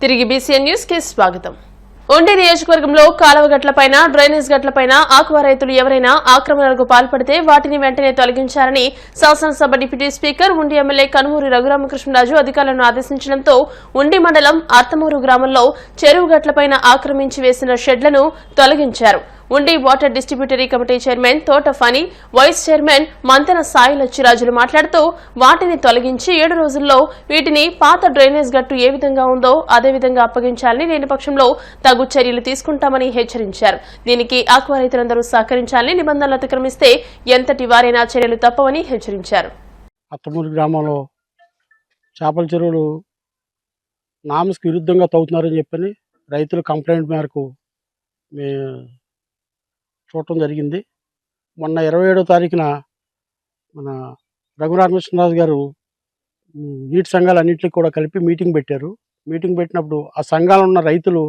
తిరిగి BCN news కి స్వాగతం. ఉండి నియోజకవర్గంలో కాలువ గట్లపైన డ్రైనేజ్ గట్లపైన ఆక్వా రైతులు ఎవరైనా ఆక్రమణలకు పాల్పడితే వాటిని వెంటనే తొలగించాలని శాసనసభ డిప్యూటీ స్పీకర్ ఉండి ఎమ్మెల్యే కనుమూరి రఘురామకృష్ణరాజు అధికారులను ఆదేశించడంతో ఉండి మండలం అర్తమూరు గ్రామంలో చెరువు గట్లపైన ఆక్రమించి వేసిన షెడ్లను తొలగించారు. ఉండి వాటర్ డిస్ట్రిబ్యూటరీ కమిటీ చైర్మన్ తోట ఫణి, వైస్ చైర్మన్ మంతెన సాయి లచ్చిరాజులు మాట్లాడుతూ వాటిని తొలగించి 7 రోజుల్లో వీటిని పాత డ్రైనేజ్ గట్టు ఏ విధంగా ఉందో అదే విధంగా అప్పగించాలని, లేని పక్షంలో తగు చర్యలు తీసుకుంటామని హెచ్చరించారు. దీనికి ఆక్వా రైతులందరూ సహకరించాలని, నిబంధనలు అతిక్రమిస్తే ఎంతటి వారైనా చర్యలు తప్పవని హెచ్చరించారు. అత్తమూరు గ్రామంలో చేపల చెరువులు నామ్స్కి విరుద్ధంగా తవ్వుతున్నారని చెప్పని రైతుల కంప్లైంట్ మేరకు చూడటం జరిగింది. మొన్న 27వ తారీఖున మన రఘురామకృష్ణరాజు గారు నీటి సంఘాలన్నింటికి కూడా కలిపి మీటింగ్ పెట్టారు. మీటింగ్ పెట్టినప్పుడు ఆ సంఘాలు ఉన్న రైతులు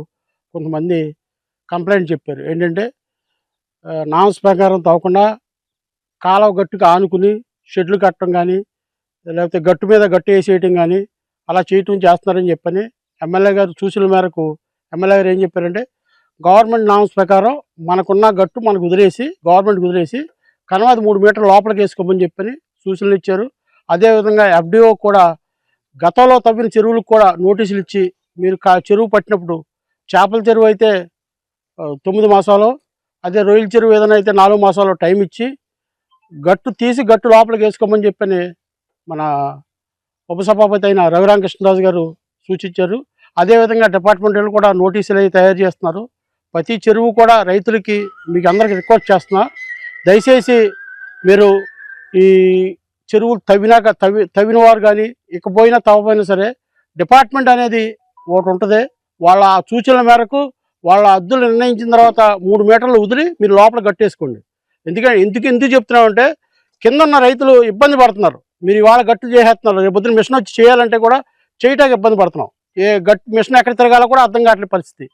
కొంతమంది కంప్లైంట్ చెప్పారు. ఏంటంటే నామ్స్ ప్రకారం తవ్వకుండా కాలువ గట్టుకు ఆనుకుని షెడ్లు కట్టడం కానీ, లేకపోతే గట్టు మీద గట్టు వేసేయటం కానీ అలా చేయటం చేస్తున్నారని చెప్పని ఎమ్మెల్యే గారు సూచనల మేరకు ఎమ్మెల్యే గారు ఏం చెప్పారంటే, గవర్నమెంట్ నామ్స్ ప్రకారం మనకున్న గట్టు మనకు గవర్నమెంట్కి వదిలేసి కనవాద 3 మీటర్ల లోపలికి వేసుకోమని చెప్పని సూచనలు ఇచ్చారు. అదేవిధంగా FDO కూడా గతంలో తవ్విన చెరువులకు కూడా నోటీసులు ఇచ్చి, మీరు చెరువు పట్టినప్పుడు చేపల చెరువు అయితే 9 మాసాలు, అదే రొయ్యల చెరువు ఏదైనా అయితే 4 మాసాలు టైం ఇచ్చి గట్టు తీసి గట్టు లోపలికి వేసుకోమని చెప్పని మన ఉపసభాపతి అయిన రఘురామకృష్ణరాజు గారు సూచించారు. అదేవిధంగా డిపార్ట్మెంట్ వాళ్ళు కూడా నోటీసులు అవి తయారు చేస్తున్నారు. ప్రతి చెరువు కూడా రైతులకి మీకు అందరికి రిక్వెస్ట్ చేస్తున్నా, దయచేసి మీరు ఈ చెరువులు తవ్విన వారు కానీ ఇకపోయినా తవ్వపోయినా సరే డిపార్ట్మెంట్ అనేది ఒకటి ఉంటుంది. వాళ్ళ సూచనల మేరకు వాళ్ళ అద్దులు నిర్ణయించిన తర్వాత 3 మీటర్లు వదిలి మీరు లోపల కట్టేసుకోండి. ఎందుకు చెప్తున్నామంటే, కింద ఉన్న రైతులు ఇబ్బంది పడుతున్నారు. మీరు ఇవాళ గట్టు చేసేస్తున్నారు, రేపు పొద్దున మిషన్ వచ్చి చేయాలంటే కూడా చేయటానికి ఇబ్బంది పడుతున్నాం. ఏ మిషన్ ఎక్కడ తిరగాలో కూడా అర్థం కావట్లేదు పరిస్థితి.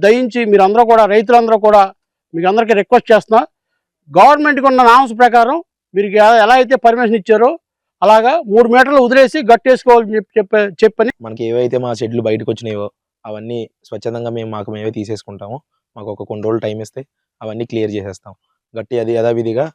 దయించి మీరందరూ కూడా, రైతులందరూ కూడా మీకు అందరికీ రిక్వెస్ట్ చేస్తున్నా, గవర్నమెంట్కి ఉన్న నామ్స్ ప్రకారం మీరు ఎలా అయితే పర్మిషన్ ఇచ్చారో అలాగా 3 మీటర్లు వదిలేసి గట్టేసుకోవాలని చెప్పని మనకి ఏవైతే మా షెడ్లు బయటకు వచ్చినాయో అవన్నీ స్వచ్ఛందంగా మేమే తీసేసుకుంటాము. మాకు ఒక కొన్ని రోజులు టైం ఇస్తే అవన్నీ క్లియర్ చేసేస్తాం. గట్టి అది యథావిధిగా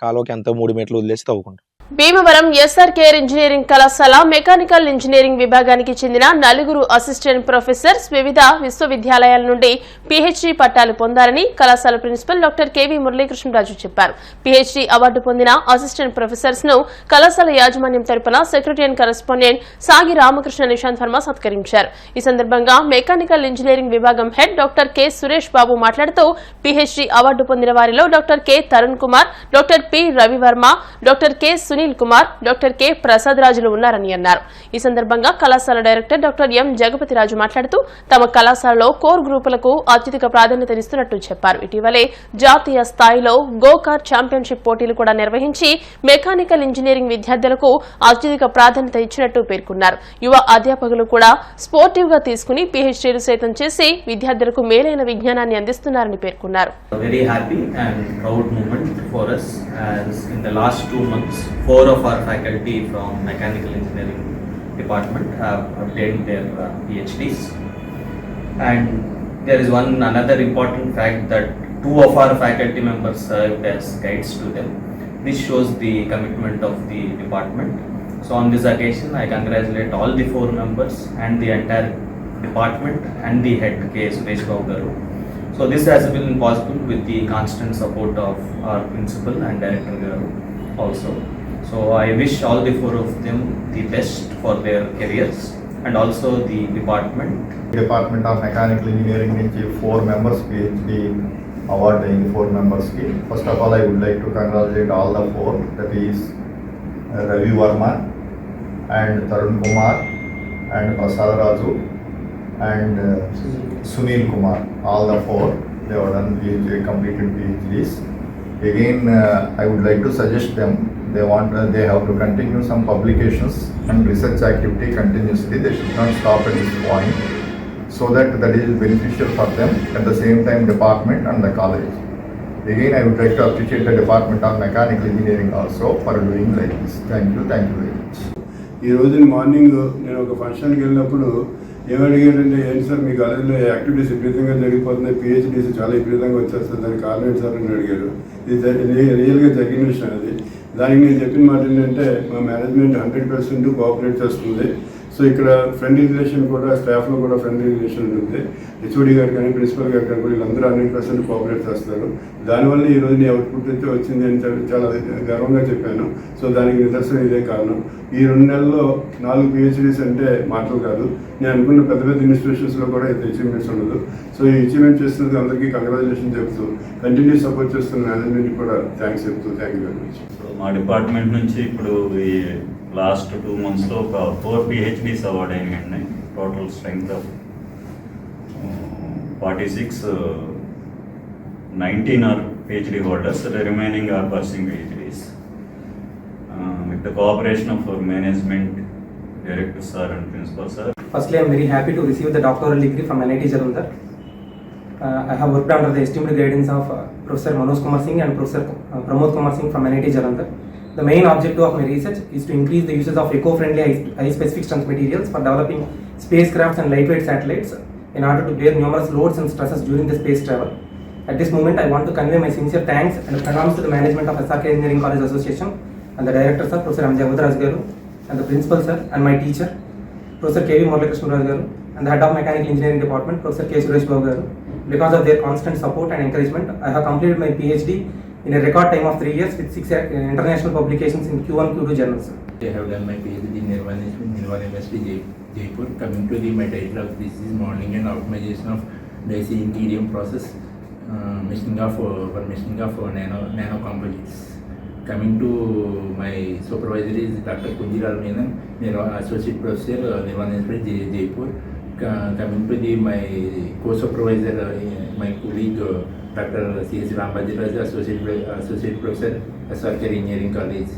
కాలువకి అంతా 3 మీటర్లు వదిలేసి తవ్వుకుంటాం. భీమవరం SRKR ఇంజనీరింగ్ కళాశాల మెకానికల్ ఇంజనీరింగ్ విభాగానికి చెందిన 4 అసిస్టెంట్ ప్రొఫెసర్స్ వివిధ విశ్వవిద్యాలయాల నుండి PhD పట్టాలు పొందారని కళాశాల ప్రిన్సిపల్ డాక్టర్ KV మురళీకృష్ణరాజు చెప్పారు. PhD అవార్డు పొందిన అసిస్టెంట్ ప్రొఫెసర్స్ ను కళాశాల యాజమాన్యం తరపున సెక్రటరీ అండ్ కరెస్పాండెంట్ సాగి రామకృష్ణ నిశాంత్ వర్మ సత్కరించారు. ఈ సందర్భంగా మెకానికల్ ఇంజనీరింగ్ విభాగం head doctor K Suresh Babu మాట్లాడుతూ, PhD అవార్డు పొందిన వారిలో doctor K Tarun Kumar, doctor P Ravi Varma, doctor K Sunil Kumar, doctor K Prasad రాజులు ఉన్నారని అన్నారు. ఈ సందర్భంగా కళాశాల డైరెక్టర్ డాక్టర్ M జగపతిరాజు మాట్లాడుతూ, తమ కళాశాలలో కోర్ గ్రూపులకు అత్యధిక ప్రాధాన్యతనిస్తున్నట్టు చెప్పారు. ఇటీవలే జాతీయ స్థాయిలో గోకార్ ఛాంపియన్షిప్ పోటీలు కూడా నిర్వహించి మెకానికల్ ఇంజనీరింగ్ విద్యార్థులకు అత్యధిక ప్రాధాన్యత ఇచ్చినట్టు పేర్కొన్నారు. యువ అధ్యాపకులు కూడా స్పోర్టివ్ గా తీసుకుని PhDలు సైతం చేసి విద్యార్థులకు మేలైన విజ్ఞానాన్ని అందిస్తున్నారని పేర్కొన్నారు. Very happy and proud moment for us, as in the last 2 months 4 of our faculty from mechanical engineering department have obtained their PhDs, and there is another important fact that 2 of our faculty members served as guides to them. This shows the commitment of the department. So on this occasion I congratulate all the 4 members and the entire department and the head K Suresh Babu garu. So this has been possible with the constant support of our principal and director garu also. So I wish all the 4 of them the best for their careers, and also the Department of Mechanical Engineering నుంచి 4 members PhD award అయింది 4 members కి. First of all I would like to congratulate all the 4, that is Ravi Verma and Tarun Kumar and Prasad Raju and Sunil Kumar. All the 4 they have done PhD, completed PhDs. Again I would like to suggest them, they have to continue some publications and research activity continuously. They should not stop at this point, so that is beneficial for them, at the same time department and the college. Again I would like to appreciate the Department of Mechanical Engineering also for doing like this. Thank you very much. ఈ రోజు morning నేను ఒక ఫంక్షన్కి వెళ్ళినప్పుడు ఏమడిగారంటే ఏంటి sir మీ కాలేజీలో activities విపరీతంగా జరిగిపోతున్నాయి, PhDs చాలా విపరీతంగా వచ్చేస్తుంది, దానికి కారణం ఏంటి సార్ అని అడిగారు. ఇది రియల్గా జరిగిన విషయం అది. దానికి నేను చెప్పిన మాట ఏంటంటే మా మేనేజ్మెంట్ 100% కోఆపరేట్ చేస్తుంది. సో ఇక్కడ ఫ్రెండ్లీ రిలేషన్ కూడా స్టాఫ్లో కూడా ఫ్రెండ్లీ రిలేషన్ ఉంటుంది. హెచ్ఓడి గారు కానీ ప్రిన్సిపల్ గారు కానీ వీళ్ళందరూ 100% కోఆపరేట్ చేస్తారు. దానివల్ల ఈరోజు నీ అవుట్పుట్ అయితే వచ్చింది అని చాలా గర్వంగా చెప్పాను. సో దానికి నిదర్శనం ఇదే కారణం. ఈ 2 నెలల్లో 4 పిహెచ్డీస్ అంటే మాటలు కాదు. నేను అనుకున్న పెద్ద పెద్ద ఇన్స్టిట్యూషన్స్లో కూడా ఇంత అచీవ్మెంట్స్ ఉండదు. సో ఈ అచీవ్మెంట్ చేస్తున్నది అందరికీ కంగ్రాచులేషన్ చెప్తూ కంటిన్యూ సపోర్ట్ చేస్తున్న మేనేజ్మెంట్ కూడా థ్యాంక్స్ చెప్తూ థ్యాంక్ యూ వెరీ మచ్. మా డిపార్ట్మెంట్ నుంచి ఇప్పుడు ఈ లాస్ట్ 2 monthsలో ఒక 4 PhDs అవార్డ్ అయినాయండి. Total strength of 46, 19 are PhD holders, the remaining are pursuing PhDs. With the cooperation of our management, director sir and principal sir. Firstly, I am very happy to receive the doctoral degree from NIT Jalandhar. I have worked under the esteemed guidance of Professor Manoj Kumar Singh and Professor Pramod Kumar Singh from NIT Jalandhar. The main objective of my research is to increase the uses of eco-friendly high-specific strength materials for developing spacecrafts and lightweight satellites in order to bear numerous loads and stresses during the space travel. At this moment, I want to convey my sincere thanks and pronouns to the management of SRK Engineering College Association and the director sir, Professor M. Jagavadraj Garu, and the principal sir and my teacher, Professor K.V. Murali Raj Garu, and the head of Mechanical Engineering Department, Professor K. Suresh Babu Garu. Because of their constant support and encouragement, I have completed my PhD in a record time of 3 years with 6 international publications in Q1, Q2 journals. I have done my PhD in Air Management in Nirvan University, Jaipur. Coming to my title of this is modeling and optimization of dicey-interium process, machining of nano composites. Coming to my supervisor is Dr. Kunjiral Menon, Associate Professor, Nirvan University, Jaipur. Coming to my co-supervisor, my colleague, Dr. C.S. Rambajiraj, Associate Professor, SRK Engineering College.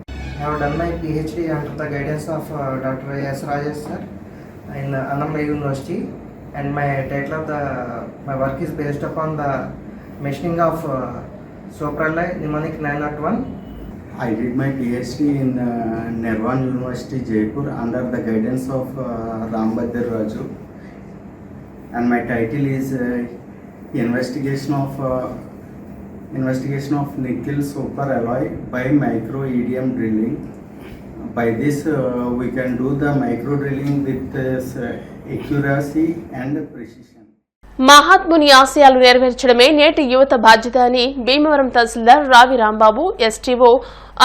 I have done my PhD under the guidance of Dr. S. Rajesh sir in Annamala University, and my title of my work is based upon the machining of Sopralloy Pneumonic 901. I did my PhD in Nirvan University, Jaipur under the guidance of Rambajir Raju, and my title is investigation of nickel superalloy by micro EDM drilling. By this we can do the micro drilling with accuracy and precision. మహాత్ముని ఆశయాలు నెరవేర్చడమే నేటి యువత బాధ్యత అని భీమవరం తహసీల్దార్ రావి Rambabu, STO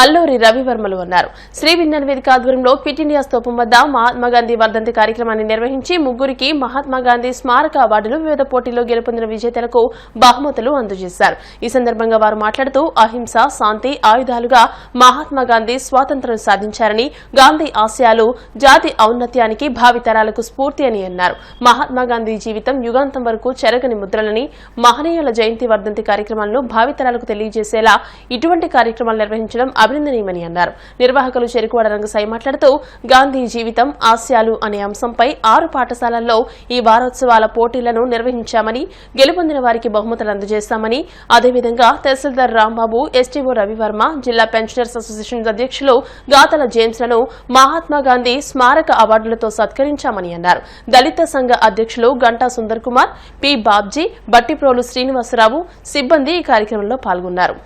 Alluri రవివర్మలు అన్నారు. శ్రీ విజ్ఞాన వేదిక ఆధ్వర్యంలో క్విట్ ఇండియా స్తూపం వద్ద మహాత్మాగాంధీ వర్ధంతి కార్యక్రమాన్ని నిర్వహించి 3 మహాత్మాగాంధీ స్మారక అవార్డులు, వివిధ పోటీల్లో గెలుపొందిన విజేతలకు బహుమతులు అందజేశారు. ఈ సందర్భంగా వారు మాట్లాడుతూ అహింస, శాంతి ఆయుధాలుగా మహాత్మాగాంధీ స్వాతంత్ర్యం సాధించారని, గాంధీ ఆశయాలు జాతి ఔన్నత్యానికి భావితరాలకు స్ఫూర్తి అని అన్నారు. మహాత్మాగాంధీ జీవితం యుగాంతం వరకు చెరగని ముద్రలని, మహనీయుల జయంతి వర్ధంతి కార్యక్రమాలను భావితరాలకు తెలియజేసేలా ఇటువంటి కార్యక్రమాలు నిర్వహించడం అభినందనీయమని అన్నారు. నిర్వాహకులు చెరుకువాడ రంగసాయి మాట్లాడుతూ గాంధీ జీవితం, ఆశయాలు అనే అంశంపై 6 పాఠశాలల్లో ఈ వారోత్సవాల పోటీలను నిర్వహించామని, గెలుపొందిన వారికి బహుమతులు అందజేస్తామని, అదేవిధంగా తహసీల్దార్ రాంబాబు, ఎస్టీఓ రవివర్మ, జిల్లా పెన్షనర్స్ అసోసియేషన్ అధ్యక్షులు గాతల జేమ్స్లను మహాత్మాగాంధీ స్మారక అవార్డులతో సత్కరించామని అన్నారు. దళిత సంఘ అధ్యక్షులు గంటా సుందర్ కుమార్, పి బాబ్జీ, బట్టిప్రోలు శ్రీనివాసరావు సిబ్బంది ఈ కార్యక్రమంలో పాల్గొన్నారు.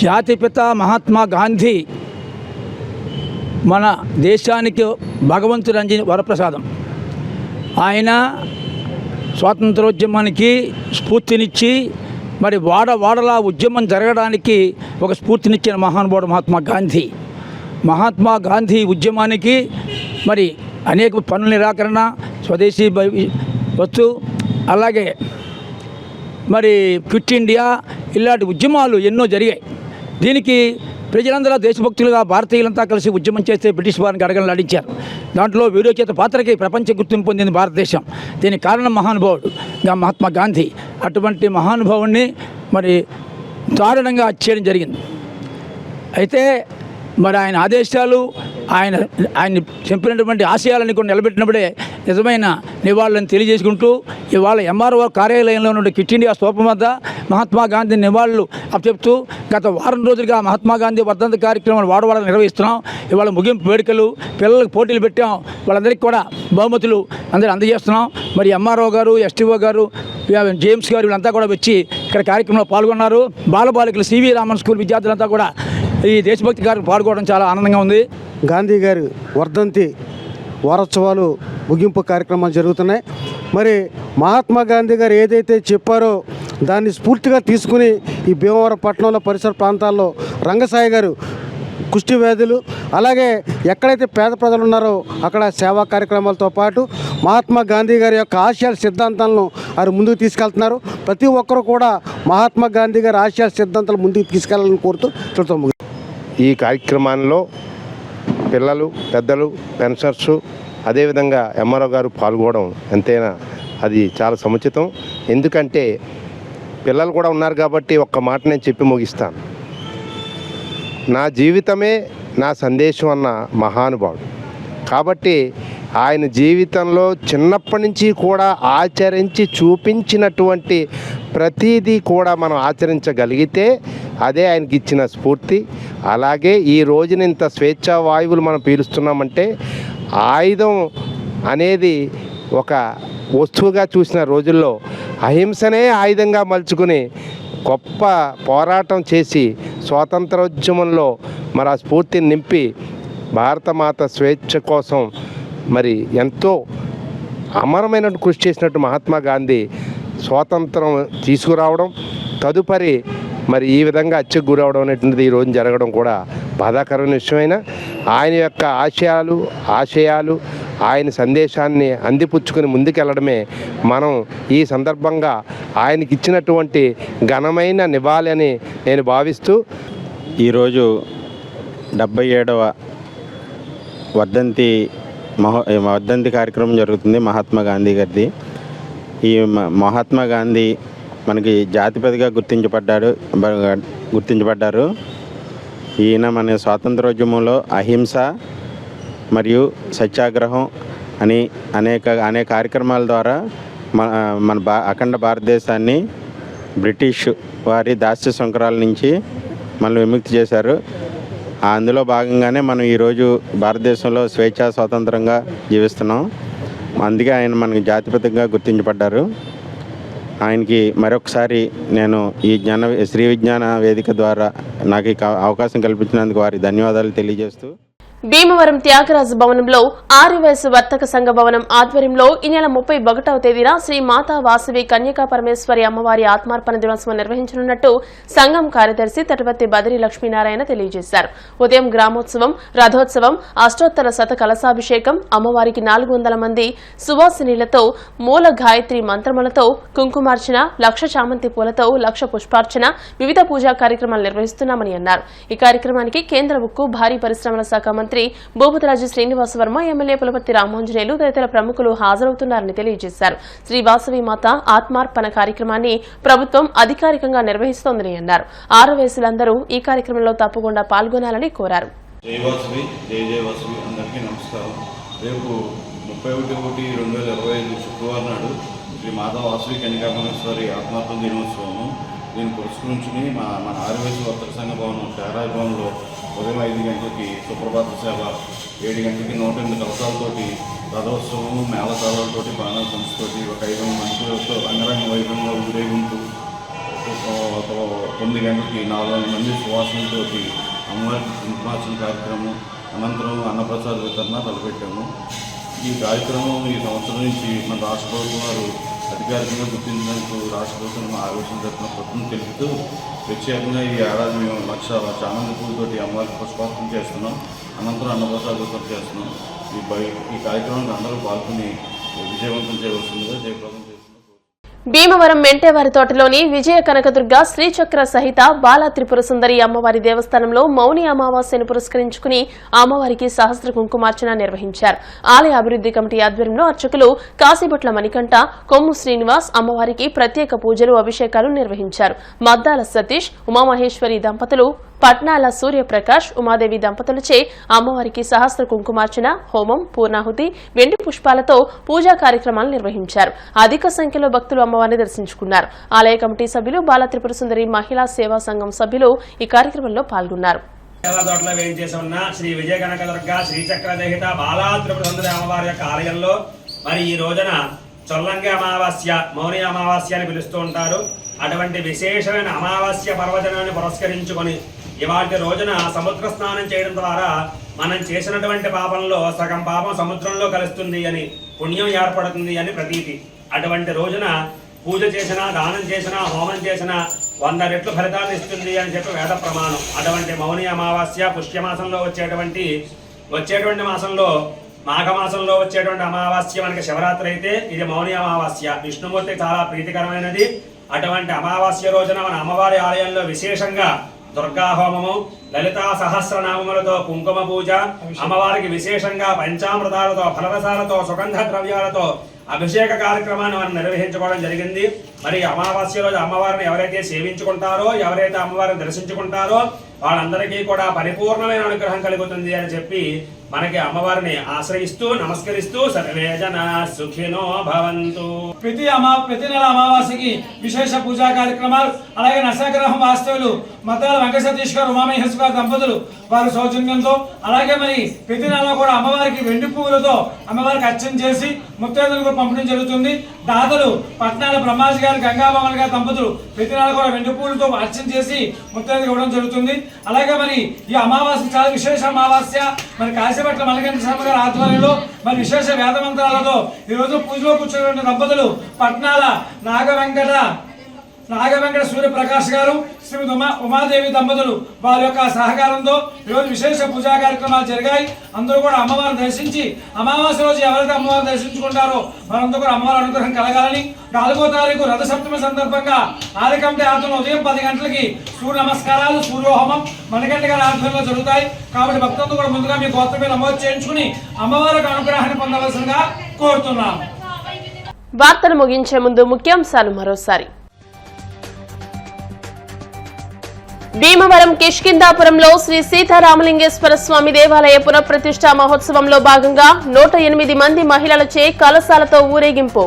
జాతిపిత మహాత్మా గాంధీ మన దేశానికి భగవంతుడు అందిన వరప్రసాదం. ఆయన స్వాతంత్రోద్యమానికి స్ఫూర్తినిచ్చి మరి వాడలా ఉద్యమం జరగడానికి ఒక స్ఫూర్తినిచ్చిన మహానుభావుడు మహాత్మా గాంధీ ఉద్యమానికి మరి అనేక పన్నుల నిరాకరణ, స్వదేశీ వస్తు, అలాగే మరి క్విట్ ఇండియా ఇలాంటి ఉద్యమాలు ఎన్నో జరిగాయి. దీనికి ప్రజలందరూ దేశభక్తులుగా భారతీయులంతా కలిసి ఉద్యమం చేస్తే బ్రిటిష్ వారిని గడగలు నడించారు. దాంట్లో వీరోచిత పాత్రకి ప్రపంచ గుర్తింపు పొందింది భారతదేశం. దీనికి కారణం మహానుభావుడుగా మహాత్మా గాంధీ. అటువంటి మహానుభావుడిని మరి దారుణంగా చేయడం జరిగింది. అయితే మరి ఆయన ఆదేశాలు, ఆయన చెప్పినటువంటి ఆశయాలని కూడా నిలబెట్టినప్పుడే నిజమైన నివాళులను తెలియజేసుకుంటూ ఇవాళ ఎంఆర్ఓ కార్యాలయంలో ఉన్న క్విట్ ఇండియా స్తూపం వద్ద మహాత్మా గాంధీ నివాళులు చెప్తూ గత వారం రోజులుగా మహాత్మా గాంధీ వర్ధంతి కార్యక్రమాలు వాడవాడని నిర్వహిస్తున్నాం. ఇవాళ ముగింపు వేడుకలు, పిల్లలకు పోటీలు పెట్టాం. వాళ్ళందరికీ కూడా బహుమతులు అందరూ అందజేస్తున్నాం. మరి ఎంఆర్ఓ గారు, ఎస్టీఓ గారు, జేమ్స్ గారు వీళ్ళంతా కూడా వచ్చి ఇక్కడ కార్యక్రమంలో పాల్గొన్నారు. బాలబాలికలు సివి రామన్ స్కూల్ విద్యార్థులంతా కూడా ఈ దేశభక్తి కార్యక్రమం పాల్గొనడం చాలా ఆనందంగా ఉంది. గాంధీ గారి వర్ధంతి వారోత్సవాలు ముగింపు కార్యక్రమాలు జరుగుతున్నాయి. మరి మహాత్మా గాంధీ గారు ఏదైతే చెప్పారో దాన్ని స్ఫూర్తిగా తీసుకుని ఈ భీమవరం పట్టణంలో పరిసర ప్రాంతాల్లో రంగసాయి గారు కుష్టి వ్యాధులు, అలాగే ఎక్కడైతే పేద ప్రజలు ఉన్నారో అక్కడ సేవా కార్యక్రమాలతో పాటు మహాత్మా గాంధీ గారి యొక్క ఆశయాల సిద్ధాంతాలను వారు ముందుకు తీసుకెళ్తున్నారు. ప్రతి ఒక్కరూ కూడా మహాత్మా గాంధీ గారి ఆశయాల సిద్ధాంతాలు ముందుకు తీసుకెళ్లాలని కోరుతూ చూస్తాము. ఈ కార్యక్రమాల్లో పిల్లలు, పెద్దలు, పెన్షనర్సు, అదేవిధంగా ఎంఆర్ఓ గారు పాల్గొనడం ఎంతైనా అది చాలా సముచితం. ఎందుకంటే పిల్లలు కూడా ఉన్నారు కాబట్టి ఒక్క మాట నేను చెప్పి ముగిస్తాను. నా జీవితమే నా సందేశం అన్న మహానుభావుడు కాబట్టి ఆయన జీవితంలో చిన్నప్పటి నుంచి కూడా ఆచరించి చూపించినటువంటి ప్రతిదీ కూడా మనం ఆచరించగలిగితే అదే ఆయనకి ఇచ్చిన స్ఫూర్తి. అలాగే ఈ రోజున ఇంత స్వేచ్ఛా వాయువులు మనం పీలుస్తున్నామంటే ఆయుధం అనేది ఒక వస్తువుగా చూసిన రోజుల్లో అహింసనే ఆయుధంగా మలుచుకుని గొప్ప పోరాటం చేసి స్వాతంత్రోద్యమంలో మరి ఆ స్ఫూర్తిని నింపి భారతమాత స్వేచ్ఛ కోసం మరి ఎంతో అమరమైన కృషి చేసినట్టు మహాత్మా గాంధీ స్వాతంత్రం తీసుకురావడం, తదుపరి మరి ఈ విధంగా హత్యకు గురవడం అనేటువంటిది ఈరోజు జరగడం కూడా బాధాకరమైన విషయమైన ఆయన యొక్క ఆశయాలు ఆయన సందేశాన్ని అందిపుచ్చుకొని ముందుకెళ్ళడమే మనం ఈ సందర్భంగా ఆయనకి ఇచ్చినటువంటి ఘనమైన నివాళి అని నేను భావిస్తూ ఈరోజు 77వ వర్ధంతి కార్యక్రమం జరుగుతుంది మహాత్మా గాంధీ గారిది. ఈ మహాత్మా గాంధీ మనకి జాతిపతిగా గుర్తించబడ్డారు. ఈయన మన స్వాతంత్రోద్యమంలో అహింస మరియు సత్యాగ్రహం అని అనేక కార్యక్రమాల ద్వారా మన అఖండ భారతదేశాన్ని బ్రిటిష్ వారి దాస్య సంకరాల నుంచి మనం విముక్తి చేశారు. అందులో భాగంగానే మనం ఈరోజు భారతదేశంలో స్వేచ్ఛా స్వాతంత్రంగా జీవిస్తున్నాం. అందుకే ఆయన మనకి జాతిపతిగా గుర్తించబడ్డారు. ఆయనకి మరొకసారి నేను ఈ శ్రీ విజ్ఞాన వేదిక ద్వారా నాకు ఈ అవకాశం కల్పించినందుకు వారికి ధన్యవాదాలు తెలియజేస్తూ భీమవరం త్యాగరాజు భవనంలో ఆర్యవైశ్య వర్తక సంఘ భవనం ఆధ్వర్యంలో ఈ నెల 31వ తేదీన శ్రీ మాతా వాసవి కన్యకా పరమేశ్వరి అమ్మవారి ఆత్మార్పణ దినోత్సవం నిర్వహించనున్నట్టు సంఘం కార్యదర్శి తటవర్తి బదిరి లక్ష్మీనారాయణ తెలియజేశారు. ఉదయం గ్రామోత్సవం, రథోత్సవం, అష్టోత్తర శత కలశాభిషేకం, అమ్మవారికి 400 మంది సువాసినీలతో, మూల గాయత్రి మంత్రములతో, కుంకుమార్చన, లక్ష చామంతి పూలతో, లక్ష పుష్పార్చన, వివిధ పూజా కార్యక్రమాలు నిర్వహిస్తున్నామని అన్నారు. ఈ కార్యక్రమానికి కేంద్ర ఉక్కు, భారీ పరిశ్రమల శాఖ మంత్రి భూపతిరాజు శ్రీనివాస వర్మ, ఎమ్మెల్యే పులపర్తి రామాంజనేయులు తదితర ప్రముఖులు హాజరవుతున్నారని తెలియజేశారు. శ్రీ వాసవి మాత ఆత్మార్పణ కార్యక్రమాన్ని ప్రభుత్వం అధికారికంగా నిర్వహిస్తోందని అన్నారు. ఆర్యవైశ్యులందరూ ఈ కార్యక్రమంలో తప్పకుండా పాల్గొనాలని కోరారు. రేపు 31/1/2025 శుక్రవారం నాడు శ్రీ మాతా వాసవి కన్యకాపరమేశ్వరి ఆత్మార్పణ దినోత్సవము. దీన్ని పురస్కరించుకుని మన ఆర్యవైశ్య వర్తక సంఘ భవనం త్యాగరాజ భవన్లో ఉదయం 5 గంటలకి సుప్రభాత సేవ, 7 గంటలకి 108 కలశాలతోటి రథోత్సవము, మేళతాళాలతోటి, బాణాల సంస్థతోటి ఒక 500 మందితో అంగరంగ వైభవంగా ఊరేగింపు, 9 గంటలకి 400 మంది సువాసనలతోటి అమ్మవారికి కుంకుమార్చన కార్యక్రమం, అనంతరం అన్నప్రసాద వితరణ తలపెట్టాము. ఈ కార్యక్రమం ఈ సంవత్సరం నుంచి మన రాష్ట్ర ప్రభుత్వం వారు అధికారికంగా గుర్తించినందుకు రాష్ట్ర ప్రభుత్వం ఆవేశం తరఫున ప్రభుత్వం తెలుపుతూ ప్రత్యేకంగా ఈ ఏడాది మేము 1,00,000 చామంతి పూలతోటి అమ్మవారికి పుష్పార్చన చేస్తున్నాం. అనంతరం అన్నప్రసాద వితరణ చేస్తున్నాం. ఈ కార్యక్రమానికి అందరూ పాల్గొని విజయవంతం చేయవలసిందిగా జయప్రదం చేస్తున్నాం. భీమవరం మెంటేవారి తోటలోని విజయ కనకదుర్గ శ్రీచక్ర సహిత బాల త్రిపుర సుందరి అమ్మవారి దేవస్థానంలో మౌని అమావాస్యను పురస్కరించుకుని అమ్మవారికి సహస్ర కుంకుమార్చన నిర్వహించారు. ఆలయ అభివృద్ది కమిటీ ఆధ్వర్యంలో అర్చకులు కాశీబొట్ల మణికంఠ, కొమ్ము శ్రీనివాస్ అమ్మవారికి ప్రత్యేక పూజలు, అభిషేకాలు నిర్వహించారు. మద్దాల సతీష్, ఉమామహేశ్వరి దంపతులు పట్నాల సూర్యప్రకాష్ ఉమాదేవి దంపతులచే అమ్మవారికి సహస్ర కుంకుమార్చన, హోమం, పూర్ణాహుతి, వెండి పుష్పాలతో పూజా కార్యక్రమాలు నిర్వహించారు. అధిక సంఖ్యలో భక్తులు అమ్మవారిని దర్శించుకున్నారు. ఆలయ కమిటీ సభ్యులు, బాల త్రిపుర సుందరి మహిళా సేవా సంఘం సభ్యులు ఈ కార్యక్రమంలో పాల్గొన్నారు. తోటలో వేయించేసి ఉన్న శ్రీ విజయ కనకదుర్గ శ్రీచక్రదహిత బాలా త్రిపుర సుందరి అమ్మవారి యొక్క ఆలయంలో మరి ఈ రోజున చొల్లంగి అమావాస్య, మౌని అమావాస్య అని పిలుస్తూ ఉంటారు. అటువంటి విశేషమైన అమావాస్య పర్వదినాన్ని పురస్కరించుకొని ఇవాటి రోజున సముద్ర స్నానం చేయడం ద్వారా మనం చేసినటువంటి పాపంలో సగం పాపం సముద్రంలో కలుస్తుంది అని, పుణ్యం ఏర్పడుతుంది అని ప్రతీతి. అటువంటి రోజున పూజ చేసినా, దానం చేసినా, హోమం చేసినా 100 రెట్లు ఫలితాన్ని ఇస్తుంది అని చెప్పి వేద ప్రమాణం. అటువంటి మౌని అమావాస్య పుష్యమాసంలో వచ్చేటువంటి మాసంలో మాఘమాసంలో వచ్చేటువంటి అమావాస్య మనకి శివరాత్రి అయితే ఇది మౌని అమావాస్య. విష్ణుమూర్తి చాలా ప్రీతికరమైనది. అటువంటి అమావాస్య రోజున మన అమ్మవారి ఆలయంలో విశేషంగా దుర్గా హోమము, లలితా సహస్రనామములతో కుంకుమ పూజ, అమ్మవారికి విశేషంగా పంచామృతాలతో, ఫలరసాలతో, సుగంధ ద్రవ్యాలతో అభిషేక కార్యక్రమాన్ని మనం నిర్వహించుకోవడం జరిగింది. మరి అమావాస్య రోజు అమ్మవారిని ఎవరైతే సేవించుకుంటారో, ఎవరైతే అమ్మవారిని దర్శించుకుంటారో వాళ్ళందరికీ కూడా పరిపూర్ణమైన అనుగ్రహం కలుగుతుంది అని చెప్పి మనకి అమ్మవారిని ఆశ్రయిస్తూ నమస్కరిస్తూ సర్వే జనా సుఖినో భవంతు. ప్రతి నెల అమావాస్యకి విశేష పూజా కార్యక్రమాలు, అలాగే నరసాగ్రహం వాస్తవులు మతాల వెంకట సతీష్ గారు, ఉమామహేశ్వర గారు దంపతులు వారి సౌజన్యంతో, అలాగే మరి ప్రతి నెల కూడా అమ్మవారికి వెండి పువ్వులతో అమ్మవారికి అర్చన చేసి ముత్తైదులకు పంపడం జరుగుతుంది. దాతలు పట్నాల బ్రహ్మాజీ గారు, గంగాభవన్ గారి దంపతులు ప్రతి నెల కూడా వెండి పువ్వులతో అర్చన చేసి ముత్తైదులకు ఇవ్వడం జరుగుతుంది. అలాగే మరి ఈ అమావాస్య చాలా విశేష అమావాస్య. మరి కాశీపట్ల మలగంట శర్మ గారి ఆధ్వర్యంలో మరి విశేష వేద మంత్రాలతో ఈ రోజు పూజలో కూర్చున్నటువంటి దంపతులు పట్నాల నాగవెంకట సూర్యప్రకాష్ గారు, శ్రీమతి ఉమాదేవి దంపతులు వారి యొక్క సహకారంతో ఈరోజు విశేష పూజా కార్యక్రమాలు జరిగాయి. అందరూ కూడా అమ్మవారిని దర్శించి అమావాస్య రోజు ఎవరైతే అమ్మవారిని దర్శించుకుంటారో వారంతా కూడా అమ్మవారి అనుగ్రహం కలగాలని 4వ తారీఖు రథసప్తమి సందర్భంగా ఆలయ కమిటీ ఆధ్వర్యంలో ఉదయం 10 గంటలకి సూర్య నమస్కారాలు, సూర్యోహోమం మణికంఠ గారి ఆధ్వర్యంలో జరుగుతాయి. కాబట్టి భక్తులతో కూడా ముందుగా మీ గోత్రమే నమోదు చేయించుకుని అమ్మవారికి అనుగ్రహాన్ని పొందవలసిందిగా కోరుతున్నాం. వార్తలు ముగించే ముందు ముఖ్యాంశాలు మరోసారి. భీమవరం కిష్కిందాపురంలో శ్రీ సీతారామలింగేశ్వర స్వామి దేవాలయ పునఃప్రతిష్ఠా మహోత్సవంలో భాగంగా 108 మంది మహిళలచే కలశాలతో ఊరేగింపు.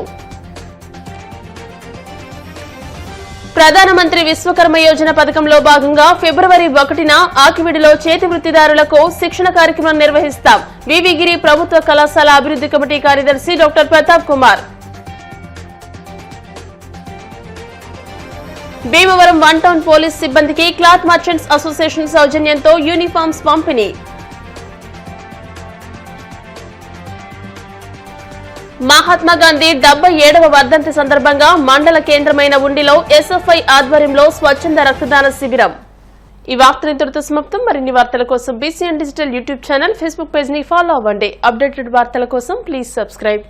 ప్రధానమంత్రి విశ్వకర్మ యోజన పథకంలో భాగంగా ఫిబ్రవరి 1న ఆకివీడులో చేతి వృత్తిదారులకు శిక్షణ కార్యక్రమం నిర్వహిస్తాం. వివిగిరి ప్రభుత్వ కళాశాల అభివృద్ధి కమిటీ కార్యదర్శి doctor Pratap Kumar. Bhimavaram 1 town police సిబ్బందికి క్లాత్ మర్చెంట్స్ అసోసియేషన్ సౌజన్యంతో యూనిఫామ్స్ పంపిణీ. మహాత్మా గాంధీ 77వ వర్ధంతి సందర్భంగా మండల కేంద్రమైన ఉండిలో ఎస్ఎఫ్ఐ ఆధ్వర్యంలో స్వచ్ఛంద రక్తదాన శిబిరం. ఈ వార్తలు ఇంతటితో సమాప్తం. మరిన్ని వార్తల కోసం BCN digital YouTube channel, Facebook page ని ఫాలో అవ్వండి. అప్డేటెడ్ వార్తల కోసం ప్లీజ్ సబ్స్క్రైబ్.